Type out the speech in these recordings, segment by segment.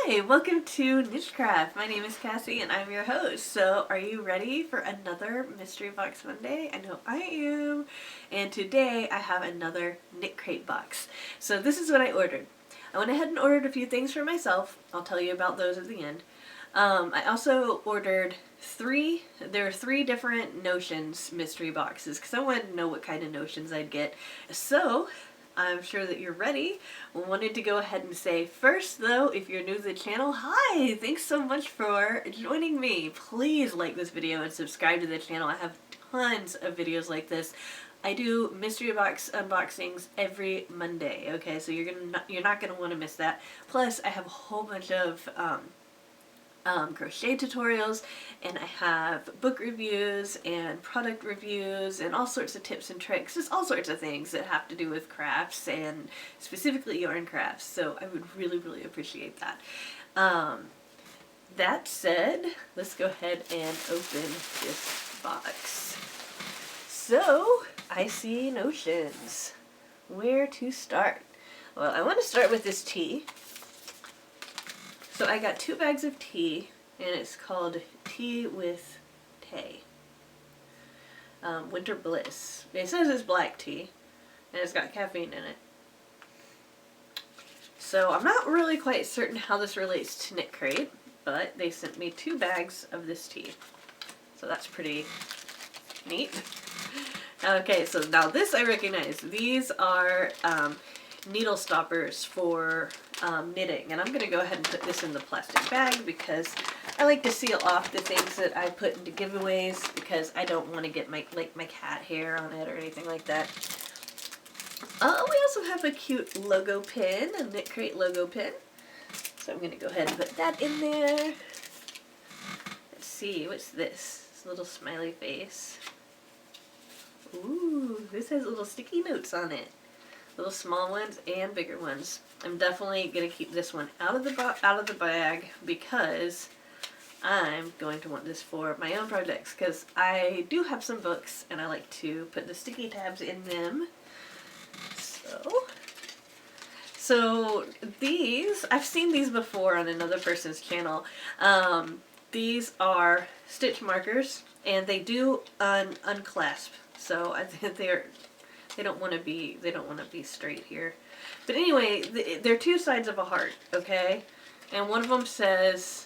Hi, welcome to Nichecraft. My name is Kassi and I'm your host. So are you ready for another Mystery Box Monday? I know I am. And today I have another Knitcrate box. So this is what I ordered. I went ahead and ordered a few things for myself. I'll tell you about those at the end. I also ordered there are three different notions mystery boxes because I wanted to know what kind of notions I'd get. So I'm sure that you're ready. I wanted to go ahead and say first though, if you're new to the channel, hi! Thanks so much for joining me. Please like this video and subscribe to the channel. I have tons of videos like this. I do mystery box unboxings every Monday, okay? So you're not gonna want to miss that. Plus, I have a whole bunch of crochet tutorials, and I have book reviews and product reviews and all sorts of tips and tricks, just all sorts of things that have to do with crafts and specifically yarn crafts. So I would really appreciate that. That said, let's go ahead and open this box. So I see notions. Where to start? Well, I want to start with this tea. So I got 2 bags of tea, and it's called Tea with Tay. Winter Bliss. It says it's black tea, and it's got caffeine in it. So I'm not really quite certain how this relates to Knitcrate, but they sent me 2 bags of this tea. So that's pretty neat. Okay, so now this I recognize. These are needle stoppers for knitting, and I'm going to go ahead and put this in the plastic bag because I like to seal off the things that I put into giveaways because I don't want to get my cat hair on it or anything like that. We also have a cute logo pin, a Knitcrate logo pin. So I'm going to go ahead and put that in there. Let's see, what's this? This little smiley face. Ooh, this has little sticky notes on it. Little small ones and bigger ones. I'm definitely gonna keep this one out of the bag because I'm going to want this for my own projects because I do have some books and I like to put the sticky tabs in them. So these, I've seen these before on another person's channel. These are stitch markers and they do unclasp. So I think they don't want to be straight here. But anyway, they're 2 sides of a heart, okay? And one of them says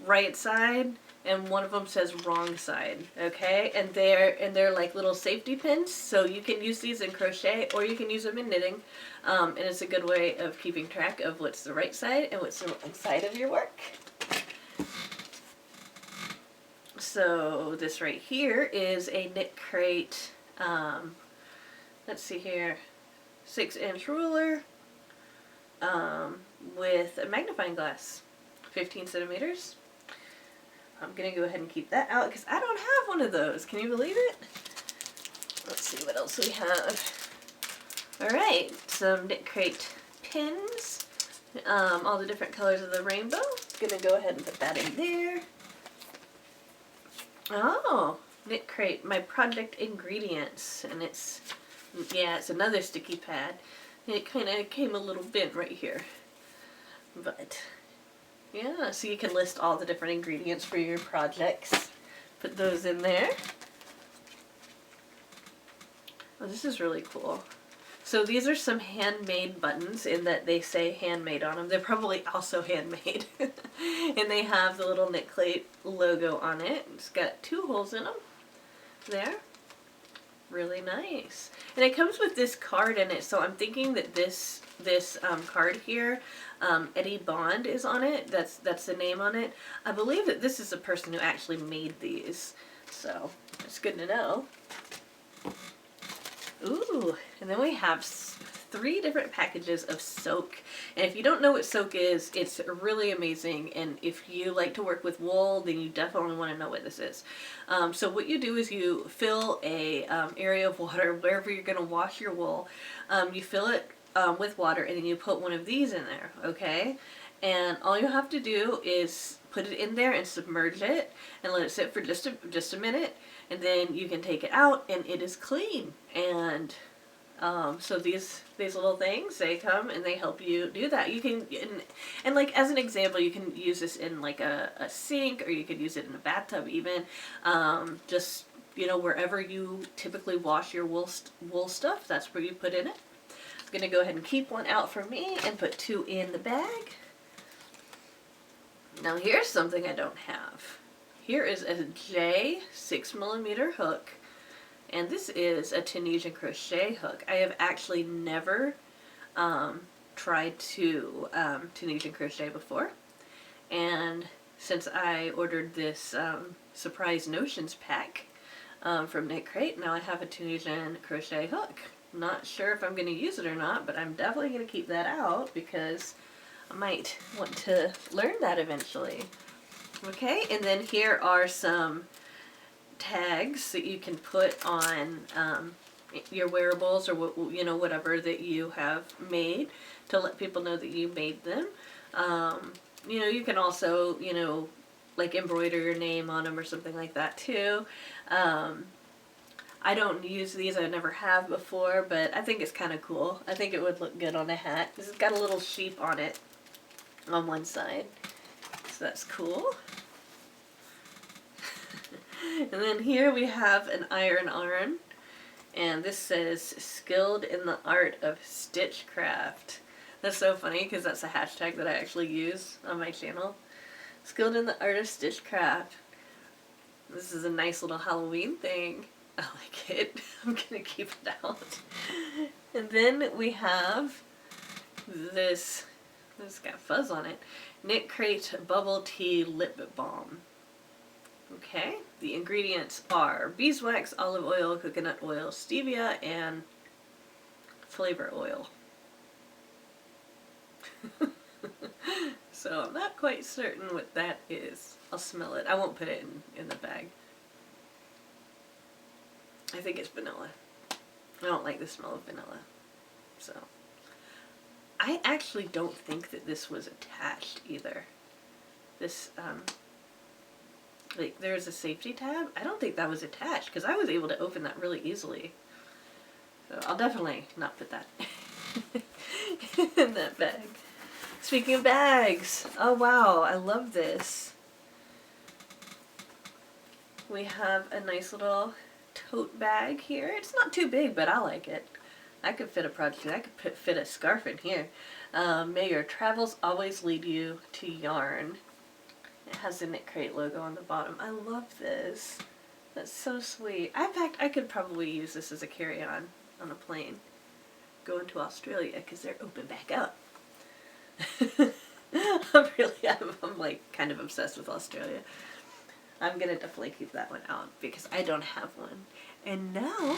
right side and one of them says wrong side, okay? And they're like little safety pins, so you can use these in crochet or you can use them in knitting. And it's a good way of keeping track of what's the right side and what's the wrong side of your work. So this right here is a Knitcrate, let's see here, 6-inch ruler with a magnifying glass, 15 centimeters. I'm going to go ahead and keep that out because I don't have one of those. Can you believe it? Let's see what else we have. Alright, some Knitcrate pins, all the different colors of the rainbow. Going to go ahead and put that in there. Oh, Knitcrate, my project ingredients, and it's another sticky pad. It kind of came a little bent right here, but yeah, so you can list all the different ingredients for your projects. Put those in there. Oh, this is really cool. So these are some handmade buttons in that they say handmade on them. They're probably also handmade. And they have the little Knitcrate logo on it. It's got 2 holes in them. There. Really nice. And it comes with this card in it, so I'm thinking that this card here, Eddie Bond is on it. That's the name on it. I believe that this is the person who actually made these. So it's good to know. Ooh, and then we have 3 different packages of soak. And if you don't know what soak is, it's really amazing. And if you like to work with wool, then you definitely want to know what this is. So what you do is you fill a area of water wherever you're going to wash your wool. You fill it with water and then you put one of these in there, okay? And all you have to do is put it in there and submerge it and let it sit for just a minute, and then you can take it out and it is clean. And So these little things, they come and they help you do that. You can, and like as an example, you can use this in like a sink, or you could use it in a bathtub even. Just, you know, wherever you typically wash your wool stuff, that's where you put in it. I'm going to go ahead and keep one out for me and put 2 in the bag. Now here's something I don't have. Here is a J 6mm hook. And this is a Tunisian crochet hook. I have actually never tried to Tunisian crochet before. And since I ordered this surprise notions pack from Knitcrate, now I have a Tunisian crochet hook. Not sure if I'm going to use it or not, but I'm definitely going to keep that out because I might want to learn that eventually. Okay, and then here are some tags that you can put on your wearables, or you know, whatever that you have made, to let people know that you made them. You know, you can also, you know, like embroider your name on them or something like that too. I don't use these, I never have before, but I think it's kind of cool. I think it would look good on a hat because it's got a little sheep on it on one side, so that's cool. And then here we have an iron arm, and this says skilled in the art of Stitchcraft. That's so funny because that's a hashtag that I actually use on my channel. Skilled in the art of Stitchcraft. This is a nice little Halloween thing. I like it. I'm gonna keep it out. And then we have this got fuzz on it. Knitcrate Bubble Tea Lip Balm. Okay, the ingredients are beeswax, olive oil, coconut oil, stevia, and flavor oil. So I'm not quite certain what that is. I'll smell it. I won't put it in the bag. I think it's vanilla. I don't like the smell of vanilla. So I actually don't think that this was attached either. This, like, there's a safety tab. I don't think that was attached because I was able to open that really easily. So I'll definitely not put that in that bag. Speaking of bags, oh wow, I love this. We have a nice little tote bag here. It's not too big, but I like it. I could fit a project. I could fit a scarf in here. May your travels always lead you to yarn. It has the Knitcrate logo on the bottom. I love this. That's so sweet. In fact, I could probably use this as a carry-on on a plane going to Australia because they're open back up. I'm like kind of obsessed with Australia. I'm gonna definitely keep that one out because I don't have one. And now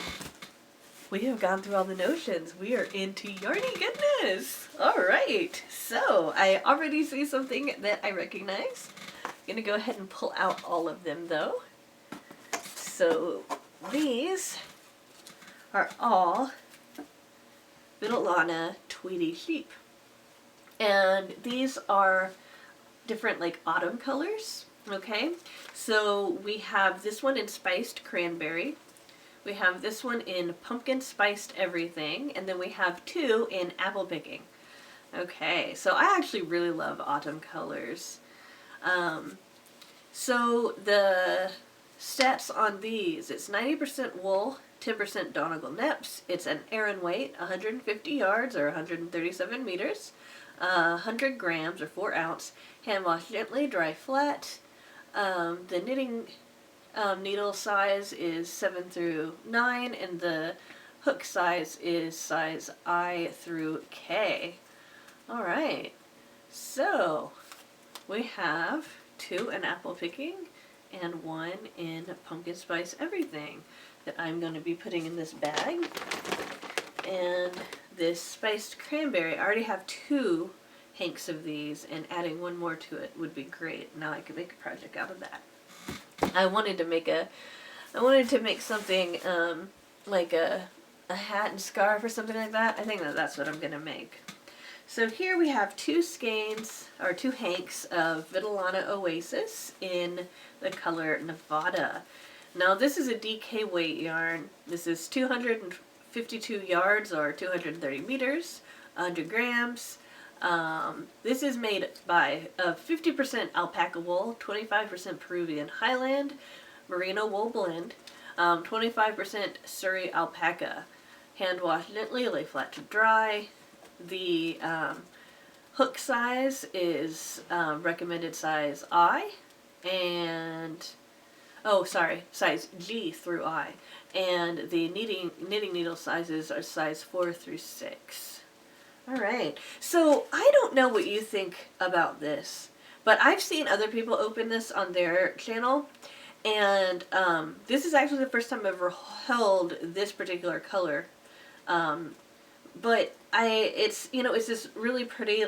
we have gone through all the notions. We are into yarny goodness. All right. So I already see something that I recognize. I'm gonna go ahead and pull out all of them though. So these are all Vitellana Tweedy Sheep. And these are different like autumn colors, okay? So we have this one in spiced cranberry. We have this one in pumpkin spiced everything. And then we have 2 in apple picking. Okay, so I actually really love autumn colors. So the stats on these, it's 90% wool, 10% Donegal neps. It's an Aran weight, 150 yards or 137 meters. 100 grams or 4 ounce, hand wash gently, dry flat. The knitting needle size is 7 through 9, and the hook size is size I through K. Alright, so we have 2 in apple picking and 1 in pumpkin spice everything that I'm going to be putting in this bag. And this spiced cranberry, I already have 2 hanks of these, and adding 1 more to it would be great. Now I can make a project out of that. I wanted to make something like a hat and scarf or something like that. I think that's what I'm gonna make. So here we have 2 skeins or 2 hanks of Vitellana Oasis in the color Nevada. Now this is a DK weight yarn. This is 250 52 yards or 230 meters, 100 grams. This is made by 50% alpaca wool, 25% Peruvian highland, merino wool blend, 25% Surrey alpaca. Hand wash gently, lay flat to dry. The hook size is recommended size I, and size G through I, and the knitting needle sizes are size 4 through 6. All right, so I don't know what you think about this, but I've seen other people open this on their channel, and this is actually the first time I've ever held this particular color. But it's this really pretty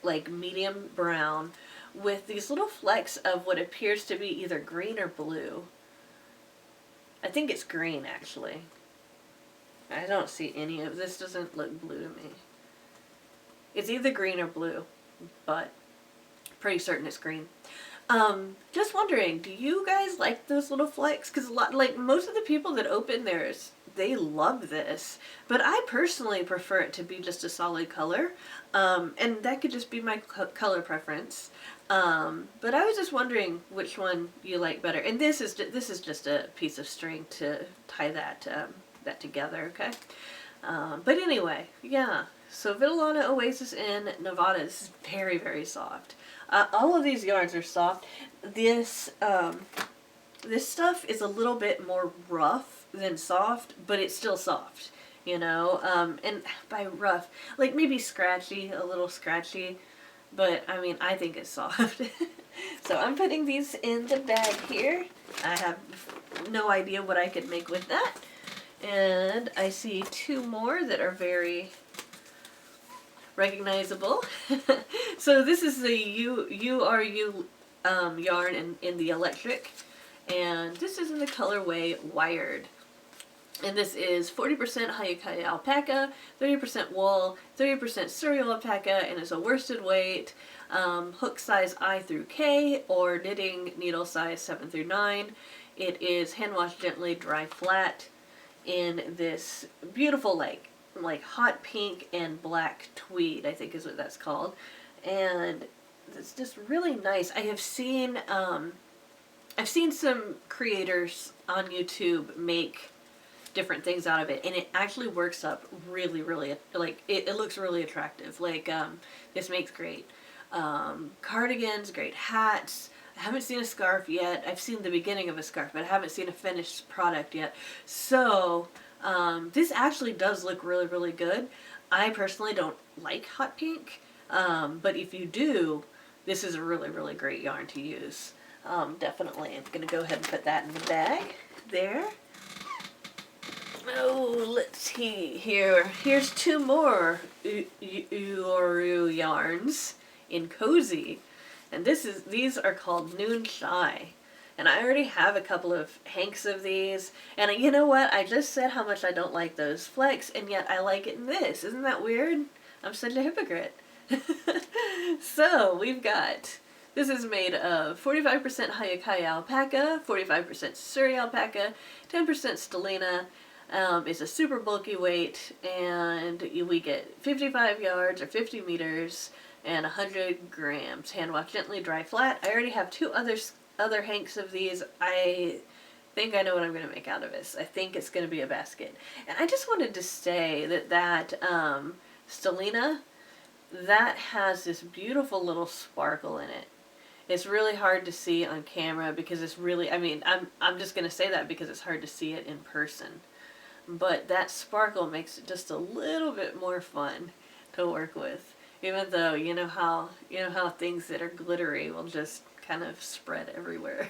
like medium brown with these little flecks of what appears to be either green or blue. I think it's green, actually. I don't see any of this. Doesn't look blue to me. It's either green or blue, but pretty certain it's green. Just wondering, do you guys like those little flecks? Because like most of the people that open theirs, they love this, but I personally prefer it to be just a solid color, and that could just be my color preference. But I was just wondering which one you like better. And this is just a piece of string to tie that together, okay? But anyway, yeah. So Vitellana Oasis in Nevada is very, very soft. All of these yarns are soft. This stuff is a little bit more rough than soft, but it's still soft, you know? And by rough, like maybe scratchy, a little scratchy, but I mean, I think it's soft. So I'm putting these in the bag here. I have no idea what I could make with that. And I see two more that are very recognizable. So this is the URU yarn in the electric, and this is in the colorway Wired. And this is 40% Hayakaya alpaca, 30% wool, 30% Surrey alpaca, and it's a worsted weight, hook size I through K, or knitting needle size 7 through 9. It is hand wash gently, dry flat, in this beautiful like hot pink and black tweed, I think is what that's called. And it's just really nice. I've seen some creators on YouTube make different things out of it, and it actually works up really, really, like, it looks really attractive. Like, this makes great cardigans, great hats. I haven't seen a scarf yet. I've seen the beginning of a scarf, but I haven't seen a finished product yet. So, this actually does look really, really good. I personally don't like hot pink, but if you do, this is a really, really great yarn to use. Definitely. I'm going to go ahead and put that in the bag there. Oh, let's see here. Here's two more Uru yarns in Cozy. And these are called Noon Shy. And I already have a couple of hanks of these. And you know what? I just said how much I don't like those flecks, and yet I like it in this. Isn't that weird? I'm such a hypocrite. So, we've got, this is made of 45% Hayakaya alpaca, 45% Surrey alpaca, 10% Stellina. It's a super bulky weight, and we get 55 yards or 50 meters and 100 grams. Hand wash gently, dry flat. I already have two other hanks of these. I think I know what I'm going to make out of this. I think it's going to be a basket. And I just wanted to say that Stellina, that has this beautiful little sparkle in it. It's really hard to see on camera because it's really, I mean, I'm just going to say that because it's hard to see it in person. But that sparkle makes it just a little bit more fun to work with. Even though, you know how things that are glittery will just kind of spread everywhere.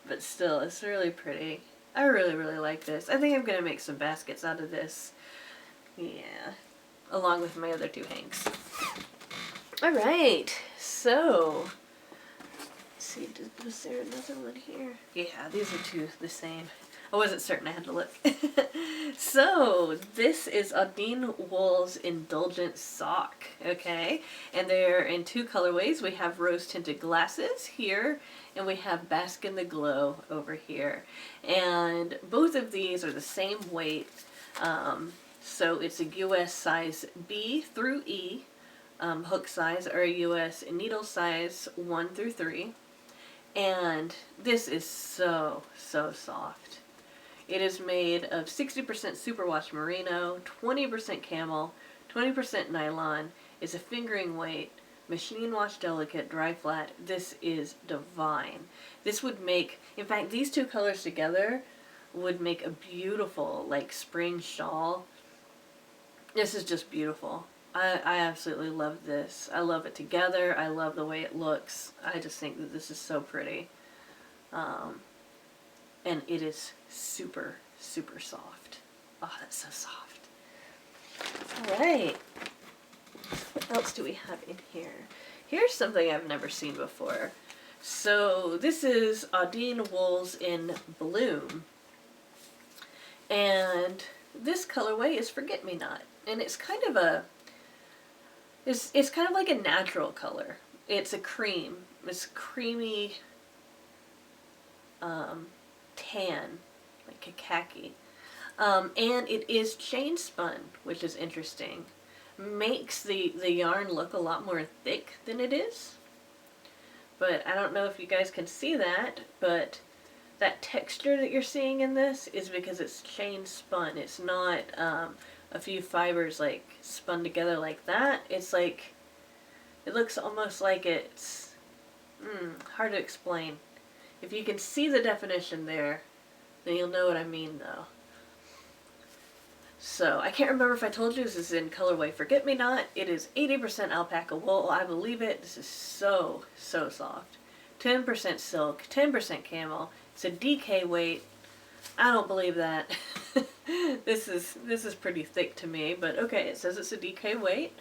But still, it's really pretty. I really, really like this. I think I'm going to make some baskets out of this. Yeah. Along with my other two hanks. Alright. So, let's see. Was there another one here? Yeah, these are two the same. I wasn't certain, I had to look. So, this is Odin Wool's Indulgent Sock, okay? And they're in two colorways. We have Rose Tinted Glasses here, and we have Bask in the Glow over here. And both of these are the same weight. So it's a US size B through E hook size, or a US needle size 1 through 3. And this is so soft. It is made of 60% superwash merino, 20% camel, 20% nylon. It's a fingering weight, machine wash delicate, dry flat. This is divine. This would make, in fact, these two colors together would make a beautiful, like, spring shawl. This is just beautiful. I absolutely love this. I love it together. I love the way it looks. I just think that this is so pretty. And it is super soft. Oh, that's so soft. Alright. What else do we have in here? Here's something I've never seen before. So this is Audine Wools in Bloom. And this colorway is Forget Me Not. And it's kind of a... It's kind of like a natural color. It's a cream. It's creamy tan, like a khaki. And it is chain spun, which is interesting. Makes the yarn look a lot more thick than it is. But I don't know if you guys can see that, but that texture that you're seeing in this is because it's chain spun. It's not a few fibers like spun together like that. It's like, it looks almost like it's hard to explain. If you can see the definition there, then you'll know what I mean though. So I can't remember if I told you this is in colorway Forget Me Not. It is 80% alpaca wool. I believe it. This is so soft. 10% silk, 10% camel. It's a DK weight. I don't believe that. This is pretty thick to me, but okay, it says it's a DK weight.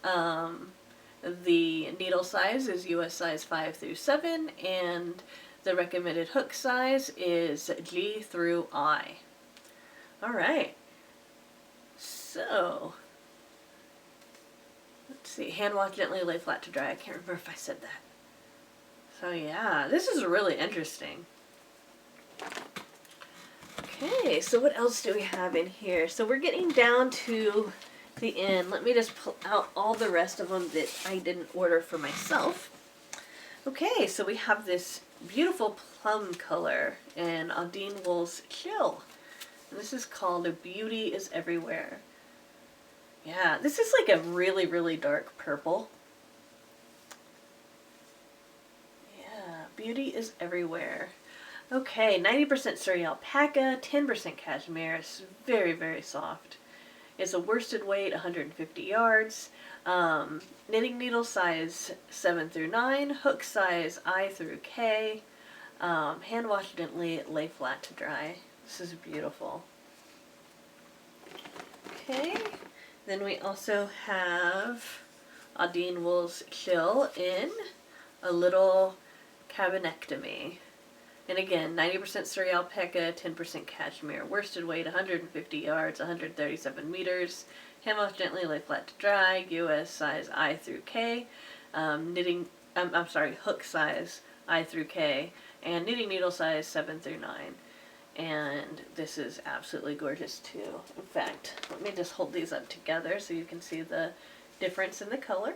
The needle size is US size 5 through 7, and the recommended hook size is G through I. Alright. So, let's see. Hand wash gently, lay flat to dry. I can't remember if I said that. So yeah, this is really interesting. Okay, so what else do we have in here? So we're getting down to the end. Let me just pull out all the rest of them that I didn't order for myself. Okay, so we have this beautiful plum color in Audine Wool's Chill. And this is called Beauty is Everywhere. Yeah, this is like a really dark purple. Yeah, Beauty is Everywhere. Okay, 90% Surrey alpaca, 10% cashmere. It's very soft. It's a worsted weight, 150 yards. Knitting needle size 7 through 9. Hook size I through K. Hand wash gently, lay flat to dry. This is beautiful. Okay, then we also have Audine Wool's Chill in a little cabinectomy. And again, 90% Surrey alpaca, 10% cashmere. Worsted weight, 150 yards, 137 meters. Hand wash gently, lay flat to dry. US size I through K. Hook size I through K. And knitting needle size 7 through 9. And this is absolutely gorgeous too. In fact, let me just hold these up together so you can see the difference in the color.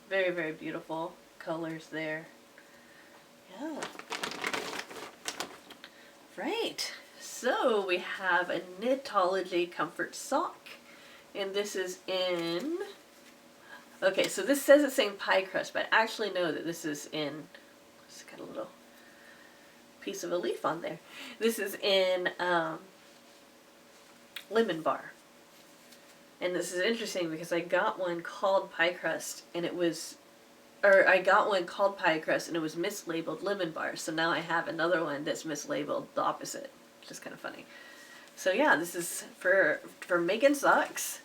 Very beautiful colors there. Yeah. Right, so we have a Knitology Comfort Sock, and this is in, okay, so this says it's in pie crust, but I actually know that this is in, it's got a little piece of a leaf on there. This is in Lemon Bar, and this is interesting because I got one called pie crust, and it was, I got one called pie crust and it was mislabeled Lemon Bar, so now I have another one that's mislabeled the opposite, which is kind of funny. So yeah, this is for making socks.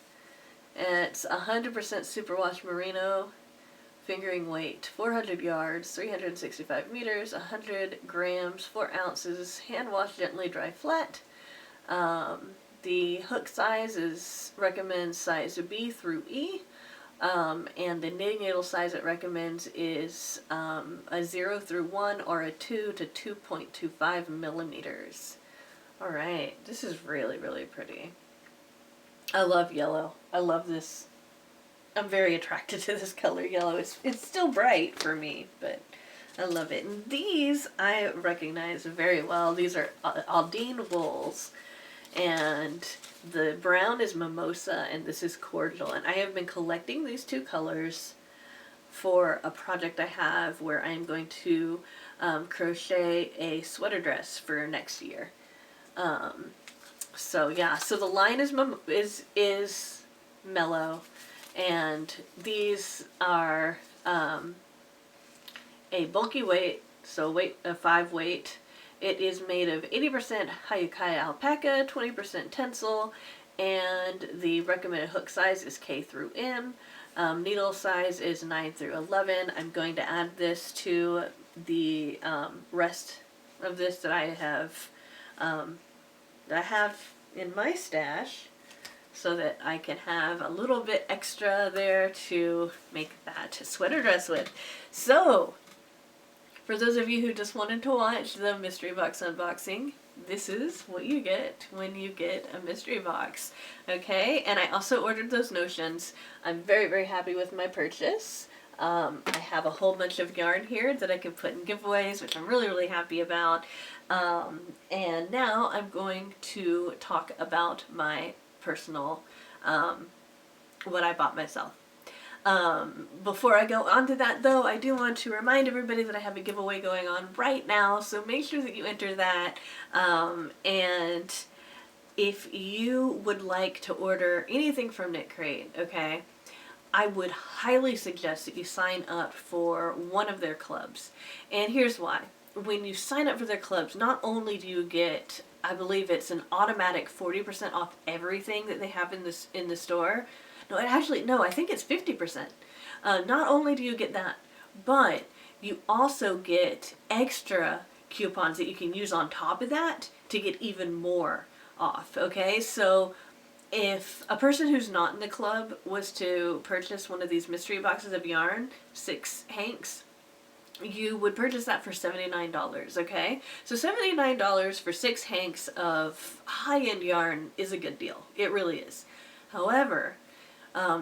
It's 100% superwash merino, fingering weight, 400 yards, 365 meters, 100 grams, 4 ounces, hand wash gently, dry flat. The hook size is recommends size B through E. And the knitting needle size it recommends is a 0 through 1 or a 2 to 2.25 millimeters. Alright, this is really, really pretty. I love yellow. I love this. I'm very attracted to this color yellow. It's still bright for me, but I love it. And these I recognize very well. These are Aldine wools. And the brown is Mimosa and this is Cordial. And I have been collecting these two colors for a project I have where I'm going to crochet a sweater dress for next year. So yeah, so the line is mellow, and these are a bulky weight, so a 5 weight. It is made of 80% Hayukai alpaca, 20% tencel, and the recommended hook size is K through M. Needle size is 9 through 11. I'm going to add this to the rest of this that I have in my stash, so that I can have a little bit extra there to make that sweater dress with. So, for those of you who just wanted to watch the mystery box unboxing, this is what you get when you get a mystery box. Okay, and I also ordered those notions. I'm very, very happy with my purchase. I have a whole bunch of yarn here that I can put in giveaways, which I'm really, really happy about. And now I'm going to talk about my personal, what I bought myself. Before I go on to that though, I do want to remind everybody that I have a giveaway going on right now, so make sure that you enter that. And if you would like to order anything from Knitcrate, okay, I would highly suggest that you sign up for one of their clubs. And here's why. When you sign up for their clubs, not only do you get, I believe it's an automatic 40% off everything that they have in the store. No, I think it's 50%. Not only do you get that, but you also get extra coupons that you can use on top of that to get even more off, okay? So if a person who's not in the club was to purchase one of these mystery boxes of yarn, 6 hanks, you would purchase that for $79, okay? So $79 for 6 hanks of high-end yarn is a good deal. It really is. However,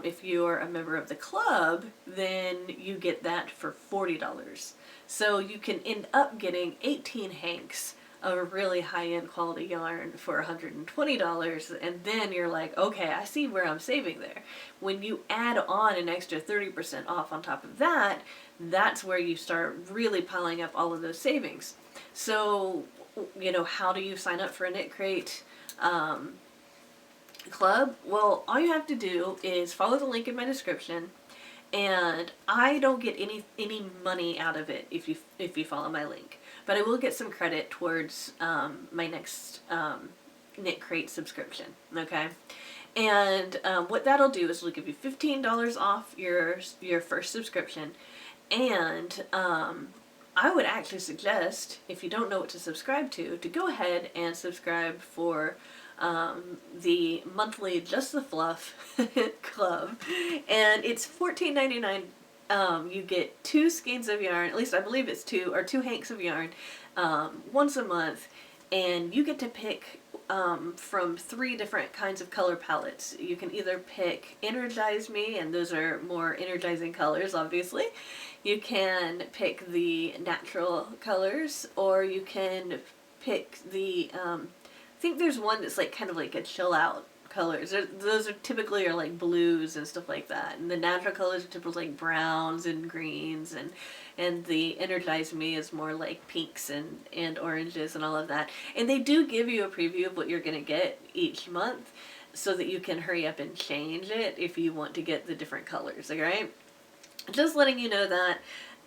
if you're a member of the club, then you get that for $40. So you can end up getting 18 hanks of really high-end quality yarn for $120, and then you're like, okay, I see where I'm saving there. When you add on an extra 30% off on top of that, that's where you start really piling up all of those savings. So, you know, how do you sign up for a Knitcrate club? Well, all you have to do is follow the link in my description, and I don't get any money out of it if you follow my link, but I will get some credit towards my next Knitcrate subscription. Okay, and what that'll do is it'll give you $15 off your first subscription, and I would actually suggest, if you don't know what to subscribe to go ahead and subscribe for the monthly Just the Fluff club, and it's $14.99. You get 2 skeins of yarn, at least I believe it's 2 hanks of yarn, once a month, and you get to pick from 3 different kinds of color palettes. You can either pick Energize Me, and those are more energizing colors, obviously. You can pick the natural colors, or you can pick the I think there's one that's like kind of like a chill out colors. Those are typically like blues and stuff like that, and the natural colors are typically like browns and greens, and the Energize Me is more like pinks and oranges and all of that. And they do give you a preview of what you're gonna get each month, so that you can hurry up and change it if you want to get the different colors. Alright, just letting you know that.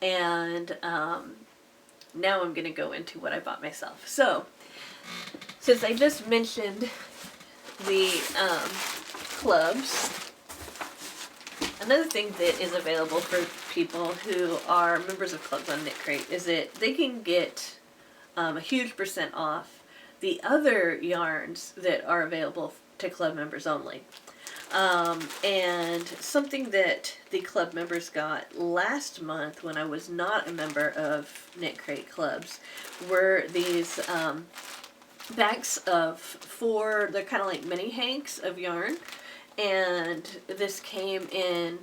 And now I'm gonna go into what I bought myself. So, since I just mentioned the clubs, another thing that is available for people who are members of clubs on Knitcrate is that they can get a huge % off the other yarns that are available to club members only. And something that the club members got last month when I was not a member of Knitcrate clubs were these bags of 4, they're kind of like mini hanks of yarn. And this came in,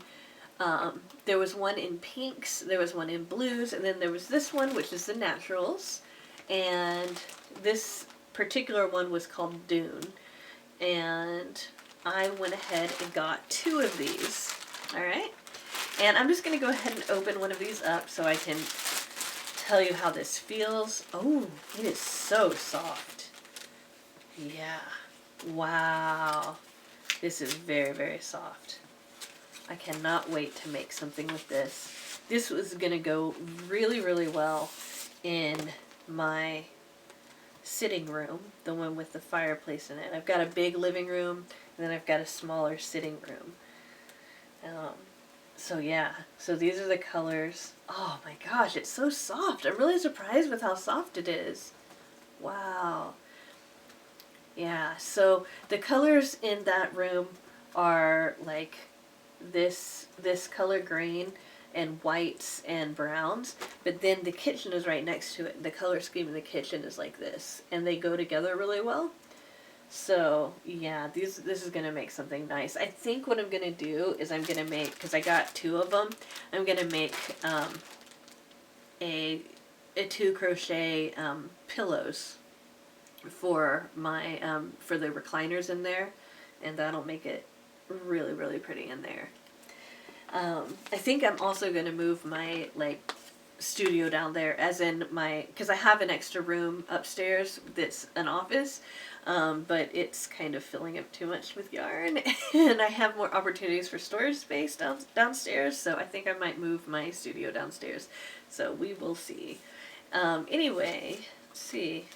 there was one in pinks, there was one in blues, and then there was this one, which is the naturals. And this particular one was called Dune. And I went ahead and got 2 of these. Alright? And I'm just going to go ahead and open one of these up so I can tell you how this feels. Oh, it is so soft. Yeah. Wow. This is very, very soft. I cannot wait to make something with this. This was going to go really, really well in my sitting room, the one with the fireplace in it. I've got a big living room, and then I've got a smaller sitting room. So yeah, so these are the colors. Oh my gosh, it's so soft. I'm really surprised with how soft it is. Wow. Yeah, so the colors in that room are like this color green and whites and browns, but then the kitchen is right next to it. The color scheme in the kitchen is like this, and they go together really well. So yeah, this is gonna make something nice. I think what I'm gonna do is I'm gonna make, because I got 2 of them, I'm gonna make a 2 crochet pillows for my for the recliners in there, and that'll make it really, really pretty in there. I think I'm also going to move my like studio down there, as in my, because I have an extra room upstairs that's an office, but it's kind of filling up too much with yarn, and I have more opportunities for storage space downstairs, so I think I might move my studio downstairs. So we will see. Anyway, let's see.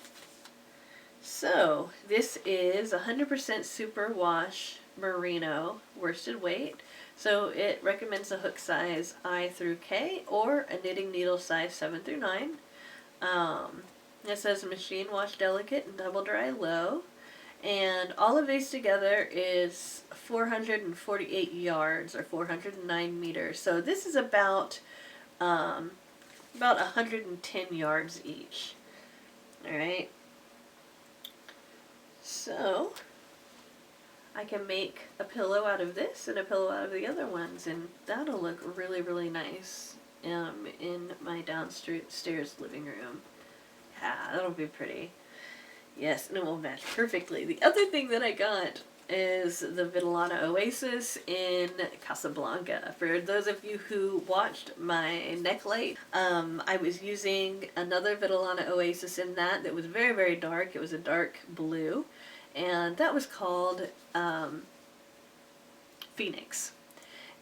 So this is 100% superwash merino worsted weight. So it recommends a hook size I through K or a knitting needle size 7 through 9. It says machine wash delicate and double dry low. And all of these together is 448 yards or 409 meters. So this is about 110 yards each. Alright. So I can make a pillow out of this and a pillow out of the other ones, and that'll look really, really nice in my downstairs living room. Yeah, that'll be pretty. Yes, and it will match perfectly. The other thing that I got is the Vitellana Oasis in Casablanca. For those of you who watched my Knitcrate, I was using another Vitellana Oasis in that was very, very dark. It was a dark blue, and that was called Phoenix.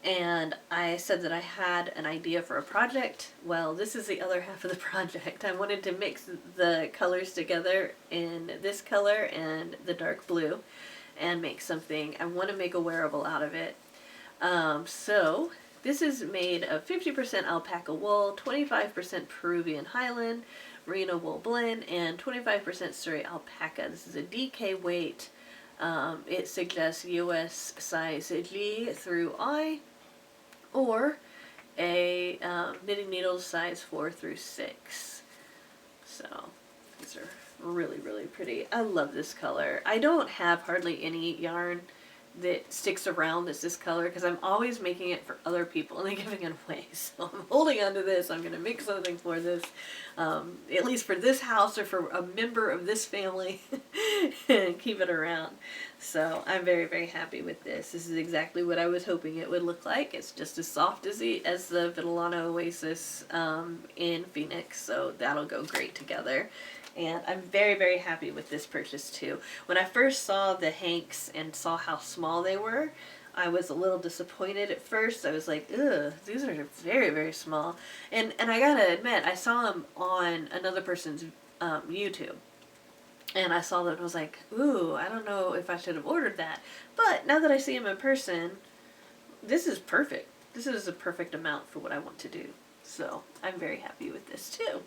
And I said that I had an idea for a project. Well, this is the other half of the project. I wanted to mix the colors together in this color and the dark blue and make something. I want to make a wearable out of it. So this is made of 50% alpaca wool, 25% Peruvian Highland, merino wool blend, and 25% Surrey alpaca. This is a DK weight. It suggests US size G through I, or a knitting needle size 4 through 6. So these are really, really pretty. I love this color. I don't have hardly any yarn that sticks around that's this color, because I'm always making it for other people and then giving it away. So I'm holding on to this. I'm going to make something for this, at least for this house or for a member of this family, and keep it around. So I'm very, very happy with this. This is exactly what I was hoping it would look like. It's just as soft as the Vitellana Oasis in Phoenix, so that'll go great together. And I'm very, very happy with this purchase too. When I first saw the hanks and saw how small they were, I was a little disappointed at first. I was like, ugh, these are very, very small. And I gotta admit, I saw them on another person's YouTube. And I saw that and was like, ooh, I don't know if I should have ordered that. But now that I see them in person, this is perfect. This is a perfect amount for what I want to do. So I'm very happy with this too.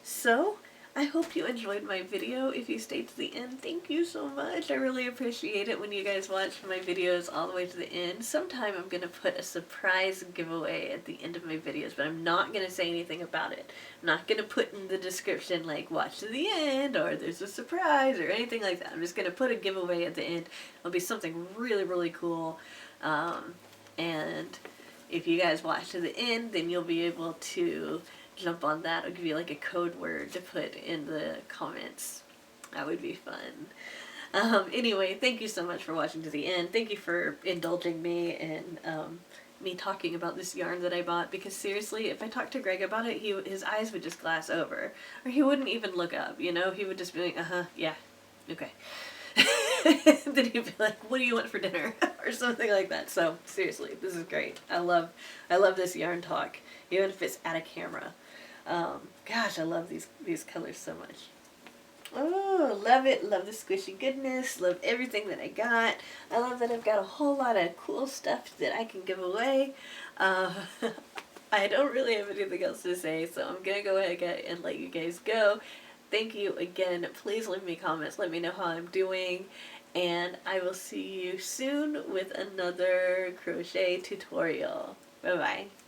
So I hope you enjoyed my video. If you stayed to the end, thank you so much. I really appreciate it when you guys watch my videos all the way to the end. Sometime I'm going to put a surprise giveaway at the end of my videos, but I'm not going to say anything about it. I'm not going to put in the description like watch to the end or there's a surprise or anything like that. I'm just going to put a giveaway at the end. It'll be something really, really cool. And if you guys watch to the end, then you'll be able to jump on that. I'll give you like a code word to put in the comments. That would be fun. Anyway, thank you so much for watching to the end. Thank you for indulging me and me talking about this yarn that I bought, because seriously, if I talked to Greg about it, his eyes would just glass over. Or he wouldn't even look up, you know? He would just be like, yeah, okay. Then he'd be like, what do you want for dinner? Or something like that. So seriously, this is great. I love this yarn talk, even if it's at a camera. Gosh, I love these colors so much. Oh, love it. Love the squishy goodness. Love everything that I got. I love that I've got a whole lot of cool stuff that I can give away. I don't really have anything else to say, so I'm going to go ahead and let you guys go. Thank you again. Please leave me comments. Let me know how I'm doing. And I will see you soon with another crochet tutorial. Bye-bye.